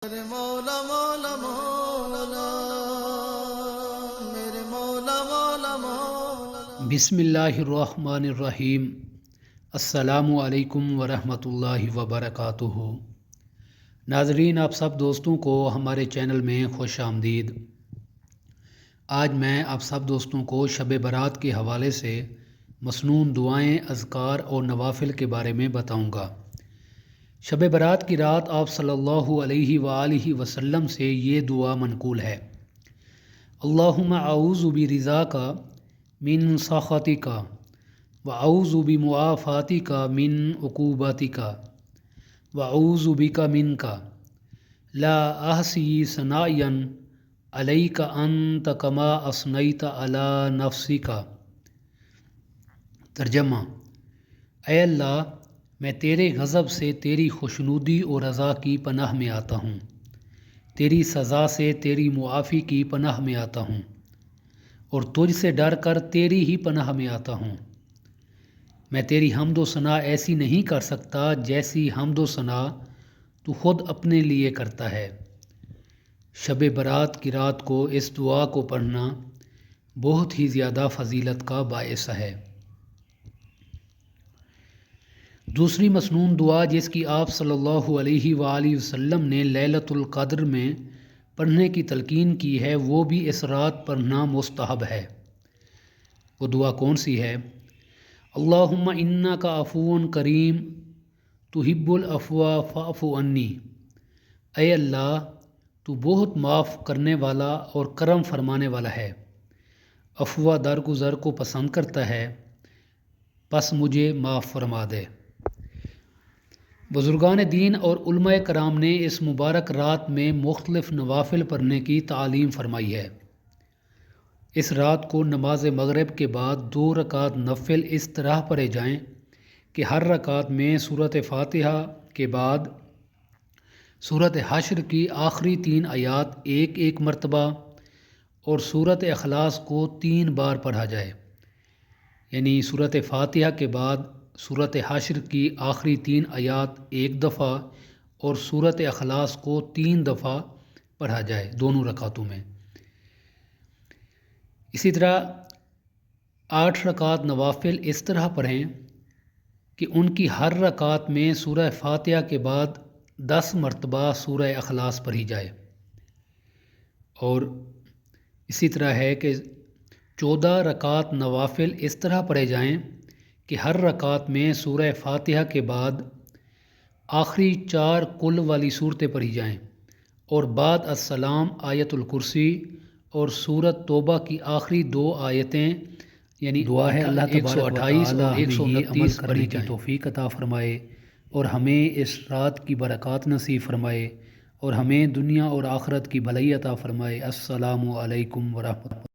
میرے مولا مولا مولا میرے مولا مولا مولا۔ بسم اللہ الرحمن الرحیم۔ السلام علیکم ورحمۃ اللہ وبرکاتہ۔ ناظرین، آپ سب دوستوں کو ہمارے چینل میں خوش آمدید۔ آج میں آپ سب دوستوں کو شب برات کے حوالے سے مسنون دعائیں، اذکار اور نوافل کے بارے میں بتاؤں گا۔ شب برات کی رات آپ صلی اللہ علیہ وآلہ وسلم سے یہ دعا منقول ہے: اللہم اعوذ برضاک من سخطک واعوذ بمعافاتک من عقوبتک واعوذ بک منک لا احصی ثناء علیک انت کما اثنیت علی نفسک۔ ترجمہ: اے اللہ، میں تیرے غضب سے، تیری خوشنودی اور رضا کی پناہ میں آتا ہوں، تیری سزا سے، تیری معافی کی پناہ میں آتا ہوں، اور تجھ سے ڈر کر تیری ہی پناہ میں آتا ہوں۔ میں تیری حمد و ثنا ایسی نہیں کر سکتا جیسی حمد و ثنا تو خود اپنے لیے کرتا ہے۔ شب برات کی رات کو اس دعا کو پڑھنا بہت ہی زیادہ فضیلت کا باعث ہے۔ دوسری مسنون دعا جس کی آپ صلی اللہ علیہ وآلہ وسلم نے لیلۃ القدر میں پڑھنے کی تلقین کی ہے، وہ بھی اس رات پڑھنا مستحب ہے۔ وہ دعا کون سی ہے؟ اللہم انک عفو کریم تحب العفو فاعف عنی۔ اے اللہ، تو بہت معاف کرنے والا اور کرم فرمانے والا ہے، عفو درگزر کو پسند کرتا ہے، پس مجھے معاف فرما دے۔ بزرگان دین اور علماء کرام نے اس مبارک رات میں مختلف نوافل پڑھنے کی تعلیم فرمائی ہے۔ اس رات کو نماز مغرب کے بعد 2 رکعت نفل اس طرح پڑھے جائیں کہ ہر رکعت میں سورۃ فاتحہ کے بعد سورۃ حشر کی آخری 3 آیات ایک مرتبہ اور سورۃ اخلاص کو 3 بار پڑھا جائے، یعنی سورۃ فاتحہ کے بعد سورۃ حشر کی آخری 3 آیات 1 دفعہ اور سورۃ اخلاص کو 3 دفعہ پڑھا جائے دونوں رکعتوں میں۔ اسی طرح 8 رکعت نوافل اس طرح پڑھیں کہ ان کی ہر رکعت میں سورہ فاتحہ کے بعد 10 مرتبہ سورہ اخلاص پڑھی جائے، اور اسی طرح ہے کہ 14 رکعت نوافل اس طرح پڑھے جائیں کہ ہر رکعت میں سورہ فاتحہ کے بعد آخری 4 کل والی صورتیں پڑھی جائیں، اور بعد السلام، آیت الکرسی اور سورۃ توبہ کی آخری 2 آیتیں، یعنی دعا ہے اللہ تبارک و 128 تعالی اور ہمیں یہ عمل 129 کرنے پڑھی کی جائیں۔ توفیق عطا فرمائے اور ہمیں اس رات کی برکات نصیب فرمائے اور ہمیں دنیا اور آخرت کی بھلائی عطا فرمائے۔ السلام علیکم ورحمۃ اللہ۔